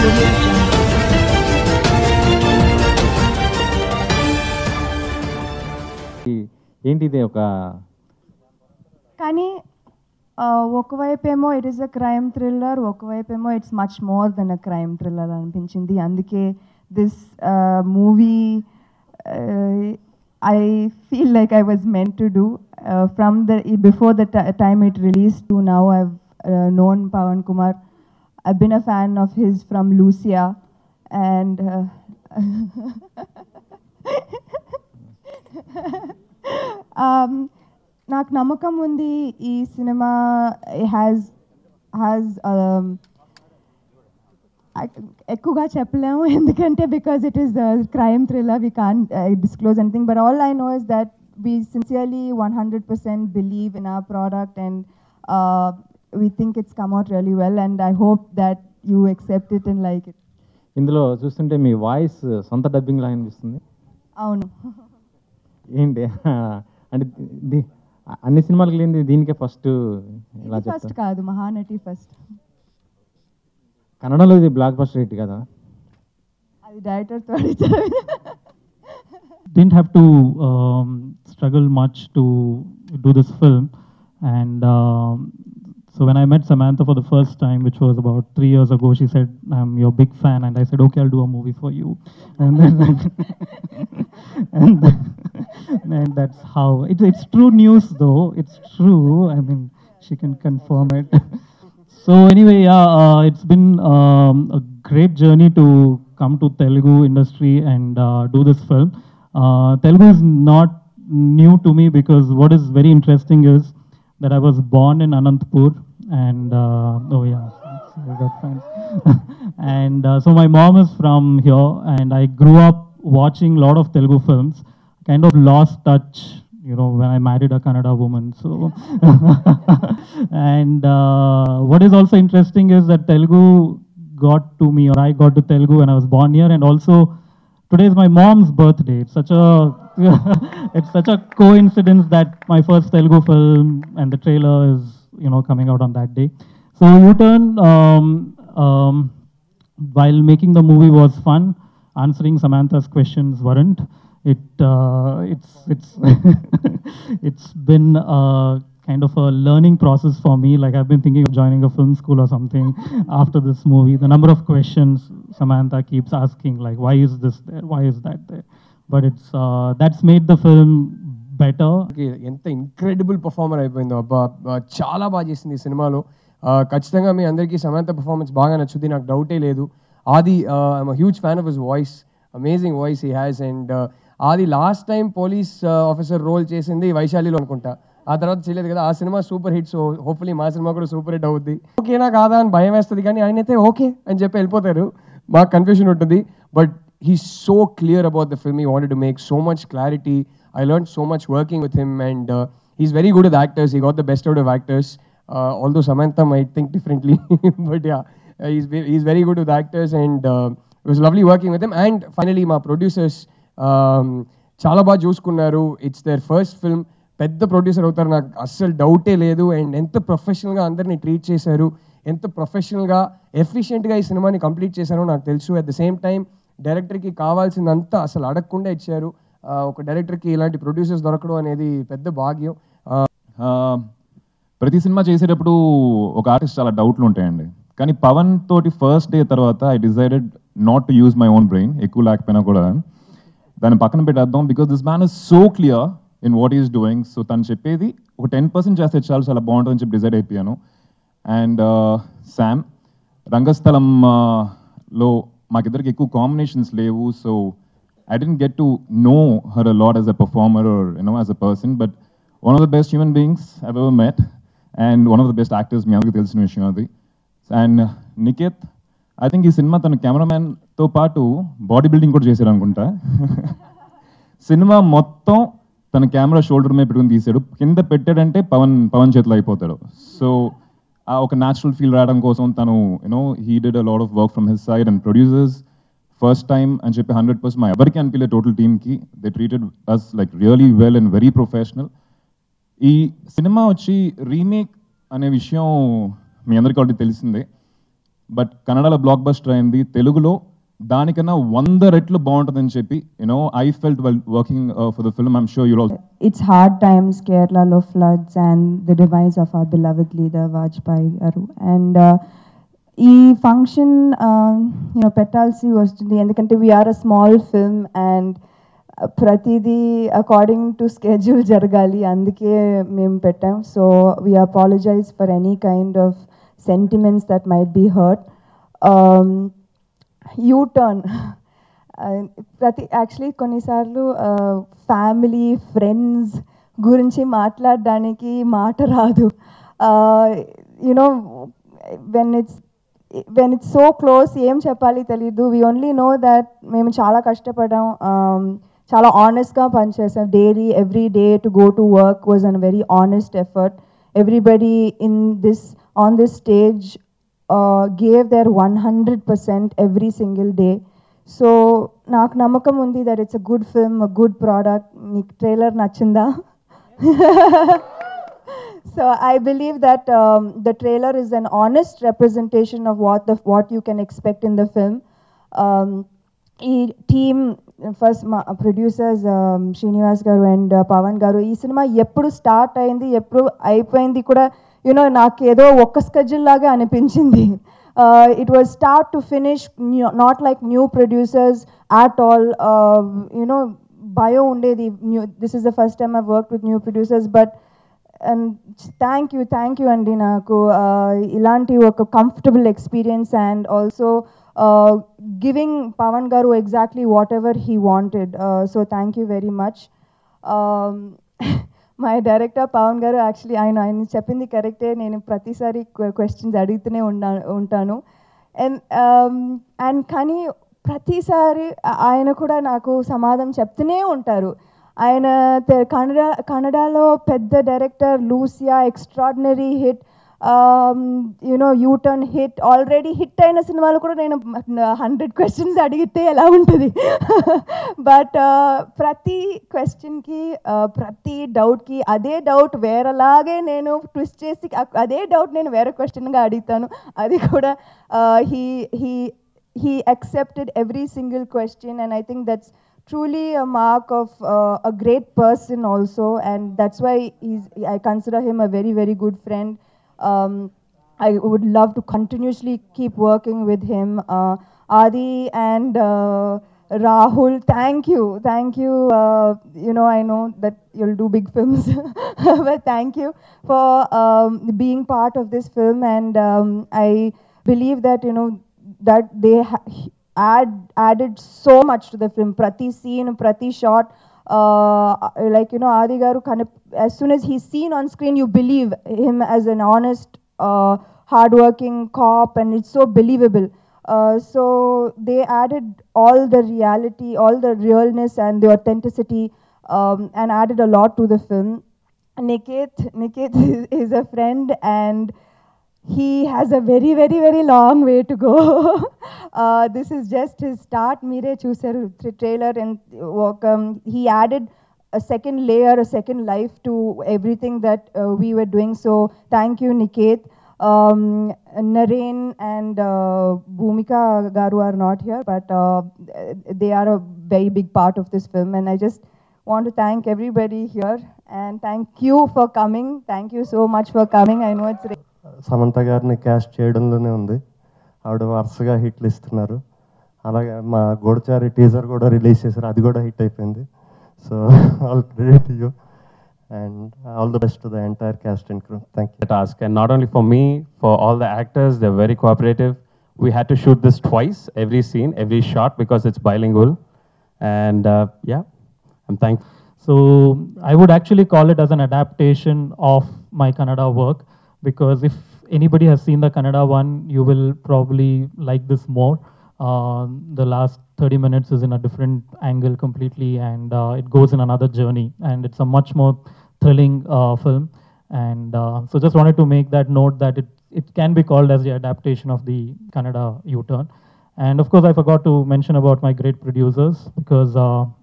Audio Jungle. ఏంటిది ఒక కానీ ఒకవైపేమో it is a crime thriller, ఒకవైపేమో it's much more than a crime thriller అనిపించింది. అందుకే this movie I feel like I was meant to do. From the before the time it released to now, I've known Pawan Kumar. I've been a fan of his from Lucia, and నాకు నమ్మకం ఉంది ఈ cinema has ఎక్కువగా చెప్పలేము ఎందుకంటే because it is crime thriller we can't disclose anything but all I know is that we sincerely 100% believe in our product and we think it's come out really well and I hope that you accept it and like it. ఇందులో చూస్తుంటే మీ voice సొంత dubbing లా అనిపిస్తుంది. అవును. ఏంటి అంటే అన్ని సినిమాలకు లేని దీనికే ఫస్ట్ ఇలా చెప్తాను. ఫస్ట్ కాదు, మహానటి ఫస్ట్. కన్నడలో ఇది బ్లాక్ బస్టర్ హిట్ కదా. అది డైరెక్టర్తో అడిగారు. Didn't have to struggle much to do this film, and so when I met Samantha for the first time, which was about 3 years ago, she said, "I'm your big fan," and I said, "Okay, I'll do a movie for you." And then and that's how it's true news though. It's true. I mean, she can confirm it. So anyway, yeah, it's been a great journey to come to Telugu industry and do this film. Telugu is not new to me because what is very interesting is that I was born in Anantapur and oh yeah, I got friends. And so my mom is from here and I grew up watching a lot of Telugu films. Kind of lost touch, you know, when I married a Kannada woman. So and what is also interesting is that Telugu got to me, or I got to Telugu when I was born here, and also today is my mom's birthday. It's such a coincidence that my first Telugu film and the trailer is, you know, coming out on that day. So U-Turn, while making the movie was fun. Answering Samantha's questions weren't. It's been kind of a learning process for me. Like I've been thinking of joining a film school or something after this movie. The number of questions Samantha keeps asking, like why is this there, why is that there, but it's that's made the film better. ఎంత incredible performer అయిపోయిందో అబ్బా, చాలా బాగా చేసింది ఈ సినిమాలో. ఖచ్చితంగా మీ అందరికీ సమంత పర్ఫార్మెన్స్ బాగా నచ్చుద్ది, నాకు డౌటే లేదు. Aadi I'm huge fan of his voice, amazing voice he has. And Aadi last time police officer role చేసింది వైశాలిలో అనుకుంటా, ఆ తర్వాత చేయలేదు కదా. ఆ సినిమా సూపర్ హిట్, సో హోప్ఫుల్లీ మా సినిమా కూడా సూపర్ హిట్ అవుద్ది. ఓకేనా కాదా అని భయం వేస్తుంది, కానీ ఆయన అయితే ఓకే అని చెప్పి వెళ్ళిపోతారు, మాకు కన్ఫ్యూజన్ ఉంటుంది. But he's so clear about the film. He wanted to make so much clarity. I learned so much working with him, and he's very good with actors. He got the best out of actors, although Samantha might think differently. But yeah, he's very good with actors, and it was lovely working with him. And finally my producers చాలా బాగా చూసుకున్నారు. It's there first film, పెద్ద producer అవుతారు నాకు అస్సలు డౌటే లేదు. And ఎంత ప్రొఫెషనల్గా అందరినీ ట్రీట్ చేశారు, ఎంత ప్రొఫెషనల్గా ఎఫిషియెంట్గా ఈ సినిమాని కంప్లీట్ చేశారో నాకు తెలుసు. అట్ ద సేమ్ టైం డైరెక్టర్కి కావాల్సిందంతా అసలు అడగకుండా ఇచ్చారు. ఒక డైరెక్టర్కి ఇలాంటి ప్రొడ్యూసర్స్ దొరకడం అనేది పెద్ద భాగ్యం. ప్రతి సినిమా చేసేటప్పుడు ఒక ఆర్టిస్ట్ చాలా డౌట్లు ఉంటాయండి, కానీ పవన్ తోటి ఫస్ట్ డే తర్వాత I decided not to use my own brain, ఎక్కువ లేకపోయినా కూడా దాన్ని పక్కన పెట్టేద్దాం. Because this man is so clear in what is doing. So తను చెప్పేది ఒక 10% చేస్తే చాలు, చాలా బాగుంటుందని చెప్పి డిసైడ్ అయిపోయాను. అండ్ శామ్, రంగస్థలంలో మాకిద్దరికి ఎక్కువ కాంబినేషన్స్ లేవు, so I didn't get to know her a lot as a performer or, you know, as a person, but one of the best human beings I've ever met and one of the best actors మీ అందరికీ తెలిసిన విషయం అది. And Niket, I think ఈ cinema తన కెమెరామ్యాన్తో పాటు body building కూడా చేశారు అనుకుంటా. సినిమా మొత్తం తన కెమెరా షోల్డర్ మీద పెట్టుకుని తీశాడు, కింద పెట్టాడంటే పవన్ చేతిలో అయిపోతాడు. సో ఆ ఒక న్యాచురల్ ఫీల్ రావడం కోసం తను, you know, he did a lot of work from his side. And producers first time అని చెప్పి 100% మా ఎవరికి అనిపించలేదు టోటల్ టీమ్కి. They treated us like really well and very professional. ఈ సినిమా వచ్చి రీమేక్ అనే విషయం మీ అందరికీ ఆల్రెడీ తెలిసిందే. బట్ కన్నడలో బ్లాక్ బస్టర్ అయింది, తెలుగులో దానికన్నా 100 రెట్లు బాగుంటుందని చెప్పి I felt well working for the film. I'm sure you'll also. It's hard times, Kerala floods and the demise of our beloved leader Vajpayee garu. And ఈ ఫంక్షన్ పెట్టాల్సి వస్తుంది ఎందుకంటే we're a small film and ప్రతిదీ according to schedule జరగాలి, అందుకే మేము పెట్టాం. So we apologize for any kind of sentiments that might be hurt. U Turn actually కొన్నిసార్లు ఫ్యామిలీ ఫ్రెండ్స్ గురించి మాట్లాడడానికి మాట రాదు. when it's so close ఏం చెప్పాలి తెలీదు. we only know that మేము చాలా కష్టపడాం, చాలా ఆనెస్ట్గా పనిచేసాం. Daily every day to go to work was an very honest effort. Everybody on this stage gave their 100% every single day. So నాకు నమ్మకం ఉంది that it's a good film, a good product. మీకు ట్రైలర్ నచ్చిందా? So I believe that the trailer is an honest representation of what you can expect in the film. Team first producers Srinivas garu and Pavan garu ee cinema eppudu start ayindi eppudu ayipoyindi kuda నాకు ఏదో ఒక్క schedule లాగా అనిపించింది. It was start to finish, not like new producers at all. Bio undedi. This is the first time I've worked with new producers, but and thank you andi naku ilanti oka comfortable experience and also giving Pavan garu exactly whatever he wanted. So thank you very much. My director Pavan garu actually ఆయన చెప్పింది కరెక్టే, నేను ప్రతిసారి questions అడుగుతూనే ఉంటాను. And కానీ ప్రతిసారి ఆయన కూడా నాకు సమాధానం చెప్తూనే ఉంటారు. ఆయన కన్నడలో పెద్ద director, Lucia extraordinary hit, U turn hit, already hit అయిన సినిమాలు కూడా నేను 100 క్వశ్చన్స్ అడిగితే ఎలా ఉంటుంది. బట్ ప్రతి క్వశ్చన్కి ప్రతి డౌట్కి అదే డౌట్ వేరేలాగే నేను ట్విస్ట్ చేసి అదే డౌట్ నేను వేరే క్వశ్చన్గా అడుగుతాను. అది కూడా he accepted every single question, and I think that's truly a mark of a great person also, and that's why I consider him a very, very good friend. I would love to continuously keep working with him. Adi and Rahul, thank you. I know that you'll do big films, but thank you for being part of this film, and I believe that that they added so much to the film. Prati scene, prati shot, Adi garu as soon as he's seen on screen, you believe him as an honest, hardworking cop, and it's so believable. So they added all the reality, all the realness and the authenticity, and added a lot to the film. Niket is a friend, and he has a very, very, very long way to go. This is just his start. Mere chusaru trailer, and he added a second layer, a second life to everything that we were doing. So thank you, Niket. Naren and Bhumika garu are not here, but they are a very big part of this film, and I just want to thank everybody here, and thank you for coming. Thank you so much for coming. I know it's Samantha గారిని caste చేయడంలోనే ఉంది. ఆవిడ వరుసగా హిట్లు ఇస్తున్నారు. అలాగే మా Goodachari teaser కూడా release చేశారు, అది కూడా హిట్ అయిపోయింది. So all credit to you and all the best to the entire cast and crew. Thank you. The task, and not only for me, for all the actors, they're very cooperative. We had to shoot this twice, every scene, every shot, because it's bilingual, and yeah, I'm thankful. So I would actually call it as an adaptation of my Kannada work, because if anybody has seen the Kannada one, you will probably like this more. The last 30 minutes is in a different angle completely, and it goes in another journey, and it's a much more thrilling film. And so just wanted to make that note that it can be called as the adaptation of the Kannada U-turn. And of course, I forgot to mention about my great producers, because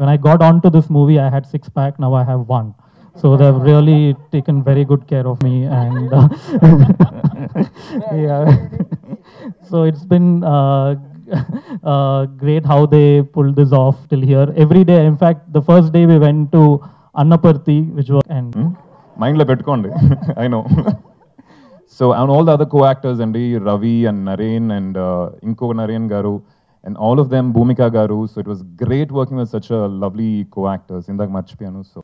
when I got onto this movie, I had 6-pack, now I have 1. So they've really taken very good care of me, and yeah. So it's been great how they pulled this off till here. Every day, in fact, the first day we went to Annaparthi, which was and మైండ్లో పెట్టుకోండి I know so and all the other co actors అండి Ravi and Naren and ఇంకో నరేన్ గారు and all of them భూమిక గారు so it was great working with such lovely co actors ఇందాక మర్చిపోయాను so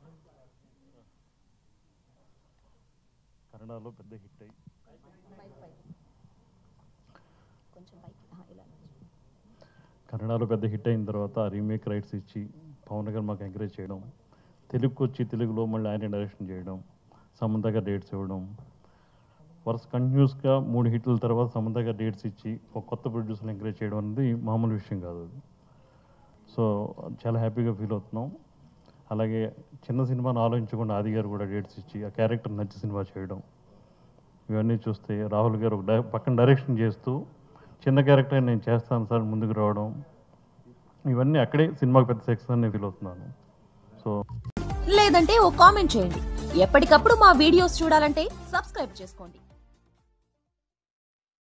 కన్నడలో పెద్ద హిట్ అయ్యి కన్నడలో పెద్ద హిట్ అయిన తర్వాత రీమేక్ రైట్స్ ఇచ్చి పవన్ గారు మాకు ఎంకరేజ్ చేయడం, తెలుగుకి వచ్చి తెలుగులో మళ్ళీ ఆయన డైరెక్షన్ చేయడం, సమంత గారు డేట్స్ ఇవ్వడం, వరుస కంటిన్యూస్గా 3 హిట్ల తర్వాత సమంత గారు డేట్స్ ఇచ్చి ఒక కొత్త ప్రొడ్యూసర్ని ఎంకరేజ్ చేయడం అనేది మామూలు విషయం కాదు అది. సో చాలా హ్యాపీగా ఫీల్ అవుతున్నాం. అలాగే చిన్న సినిమాను ఆలోచించకుండా ఆది గారు కూడా డేట్స్ ఇచ్చి ఆ క్యారెక్టర్ నచ్చి సినిమా చేయడం, ఇవన్నీ చూస్తే రాహుల్ గారు ఒక పక్కన డైరెక్షన్ చేస్తూ చిన్న క్యారెక్టర్ నేను చేస్తాను సార్ ముందుకు రావడం, ఇవన్నీ అక్కడే సినిమాకి పెద్ద సక్సెస్ అని ఫీల్ అవుతున్నాను. సో లేదంటే ఓ కామెంట్ చేయండి. ఎప్పటికప్పుడు మా వీడియోస్ చూడాలంటే సబ్స్క్రైబ్ చేసుకోండి.